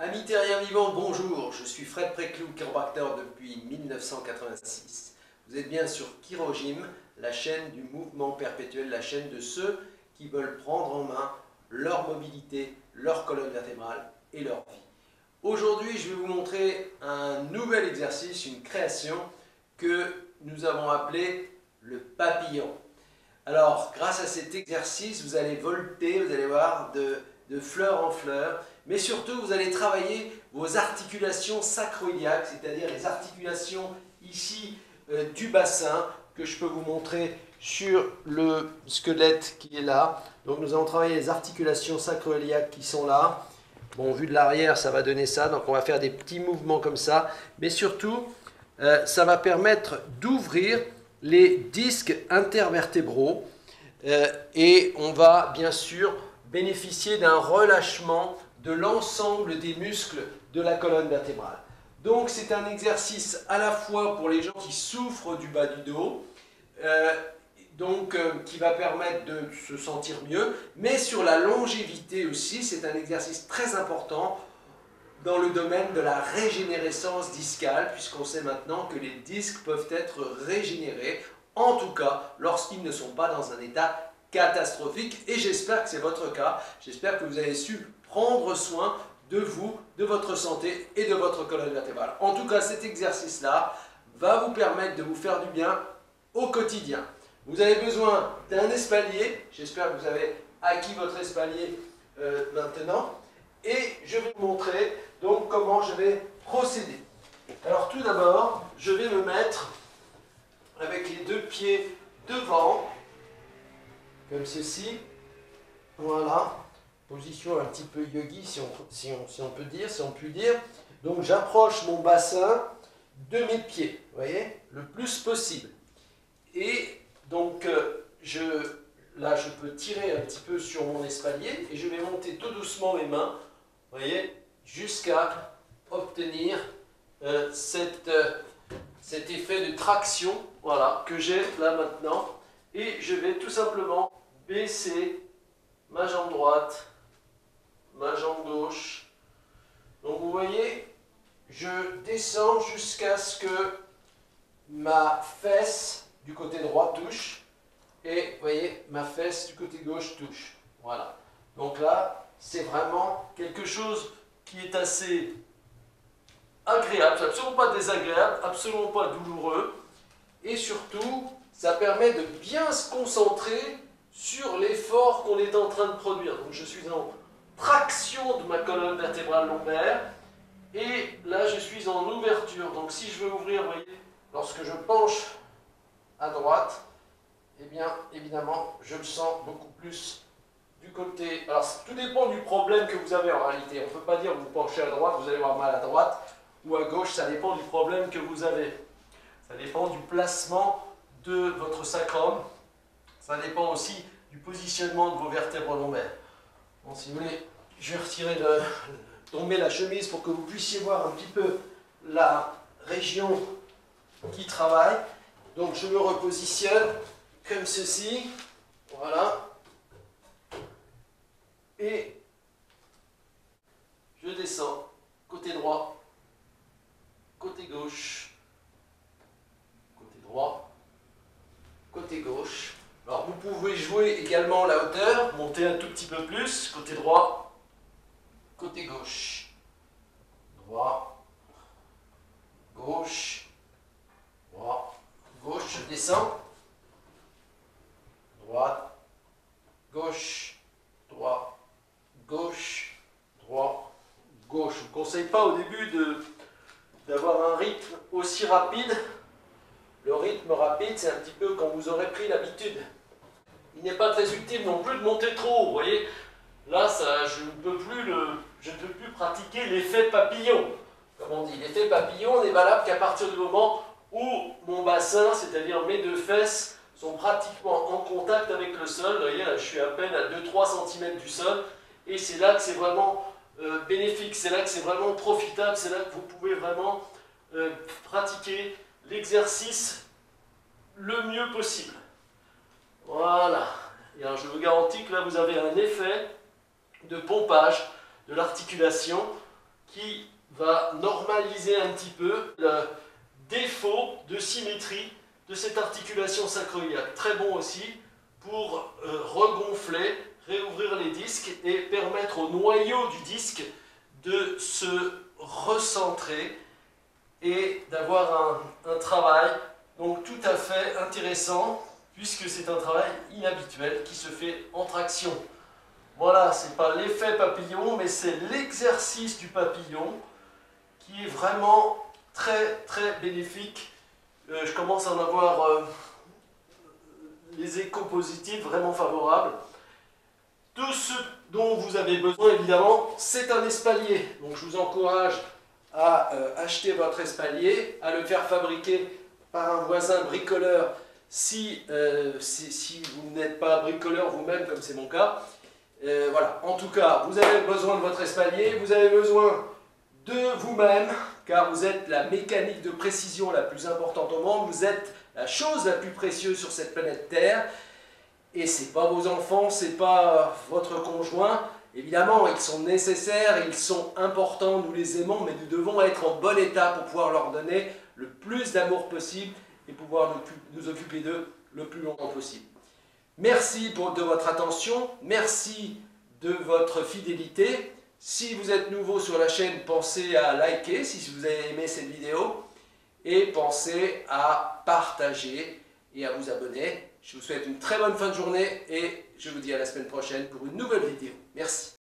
Amis terriens vivants, bonjour, je suis Fred Préclou, chiropracteur depuis 1986. Vous êtes bien sur Chirogym, la chaîne du mouvement perpétuel, la chaîne de ceux qui veulent prendre en main leur mobilité, leur colonne vertébrale et leur vie. Aujourd'hui, je vais vous montrer un nouvel exercice, une création que nous avons appelé le papillon. Alors, grâce à cet exercice, vous allez volter, vous allez voir, de fleur en fleur, mais surtout, vous allez travailler vos articulations sacro-iliaques, c'est-à-dire les articulations ici du bassin, que je peux vous montrer sur le squelette qui est là. Donc, nous allons travailler les articulations sacro-iliaques qui sont là. Bon, vu de l'arrière, ça va donner ça, donc on va faire des petits mouvements comme ça, mais surtout, ça va permettre d'ouvrir les disques intervertébraux et on va bien sûr bénéficier d'un relâchement de l'ensemble des muscles de la colonne vertébrale. Donc c'est un exercice à la fois pour les gens qui souffrent du bas du dos, qui va permettre de se sentir mieux, mais sur la longévité aussi, c'est un exercice très important dans le domaine de la régénérescence discale, puisqu'on sait maintenant que les disques peuvent être régénérés, en tout cas lorsqu'ils ne sont pas dans un état catastrophique, et j'espère que c'est votre cas, j'espère que vous avez su prendre soin de vous, de votre santé et de votre colonne vertébrale. En tout cas, cet exercice-là va vous permettre de vous faire du bien au quotidien. Vous avez besoin d'un espalier, j'espère que vous avez acquis votre espalier maintenant, et je vais vous montrer donc comment je vais procéder. Alors tout d'abord, je vais me mettre avec les deux pieds devant, comme ceci, voilà, position un petit peu yogi si on peut dire, si on peut dire. Donc j'approche mon bassin de mes pieds, vous voyez, le plus possible. Et donc là je peux tirer un petit peu sur mon espalier et je vais monter tout doucement mes mains, vous voyez, jusqu'à obtenir cet effet de traction, voilà, que j'ai là maintenant. Et je vais tout simplement baisser ma jambe droite, ma jambe gauche. Donc vous voyez, je descends jusqu'à ce que ma fesse du côté droit touche et vous voyez, ma fesse du côté gauche touche. Voilà. Donc là, c'est vraiment quelque chose qui est assez agréable, c'est absolument pas désagréable, absolument pas douloureux, et surtout, ça permet de bien se concentrer sur l'effort qu'on est en train de produire. Donc je suis en traction de ma colonne vertébrale lombaire, et là je suis en ouverture. Donc si je veux ouvrir, vous voyez, lorsque je penche à droite, eh bien évidemment, je le sens beaucoup plus du côté. Alors tout dépend du problème que vous avez en réalité. On ne peut pas dire que vous penchez à droite, vous allez avoir mal à droite, ou à gauche, ça dépend du problème que vous avez. Ça dépend du placement de votre sacrum, ça dépend aussi du positionnement de vos vertèbres lombaires. Bon, si vous voulez, je vais retirer tomber la chemise pour que vous puissiez voir un petit peu la région qui travaille. Donc je me repositionne comme ceci, voilà, et je descends côté droit, côté gauche, côté droit, côté gauche. Alors vous pouvez jouer également la hauteur, monter un tout petit peu plus, côté droit, côté gauche, droit, gauche, droit, gauche, je descends, droite, gauche, droit, gauche, droit, gauche. Je ne vous conseille pas au début d'avoir un rythme aussi rapide. Le rythme rapide, c'est un petit peu quand vous aurez pris l'habitude. Il n'est pas très utile non plus de monter trop haut, vous voyez. Là, je ne peux plus pratiquer l'effet papillon. Comme on dit, l'effet papillon n'est valable qu'à partir du moment où mon bassin, c'est-à-dire mes deux fesses, sont pratiquement en contact avec le sol. Vous voyez, là, je suis à peine à 2-3 cm du sol. Et c'est là que c'est vraiment bénéfique, c'est là que c'est vraiment profitable, c'est là que vous pouvez vraiment pratiquer l'exercice le mieux possible. Voilà. Et alors je vous garantis que là vous avez un effet de pompage de l'articulation qui va normaliser un petit peu le défaut de symétrie de cette articulation sacro-iliaque. Très bon aussi pour regonfler, réouvrir les disques et permettre au noyau du disque de se recentrer et d'avoir un travail donc tout à fait intéressant, puisque c'est un travail inhabituel qui se fait en traction. Voilà, ce n'est pas l'effet papillon, mais c'est l'exercice du papillon qui est vraiment très très bénéfique. Je commence à en avoir les échos positifs vraiment favorables. Tout ce dont vous avez besoin, évidemment, c'est un espalier. Donc je vous encourage à acheter votre espalier, à le faire fabriquer par un voisin bricoleur si vous n'êtes pas bricoleur vous-même, comme c'est mon cas. Voilà. En tout cas, vous avez besoin de votre espalier, vous avez besoin de vous-même, car vous êtes la mécanique de précision la plus importante au monde, vous êtes la chose la plus précieuse sur cette planète Terre, et c'est pas vos enfants, c'est pas votre conjoint. Évidemment, ils sont nécessaires, ils sont importants, nous les aimons, mais nous devons être en bon état pour pouvoir leur donner le plus d'amour possible et pouvoir nous occuper d'eux le plus longtemps possible. Merci de votre attention, merci de votre fidélité. Si vous êtes nouveau sur la chaîne, pensez à liker si vous avez aimé cette vidéo et pensez à partager et à vous abonner. Je vous souhaite une très bonne fin de journée et je vous dis à la semaine prochaine pour une nouvelle vidéo. Merci.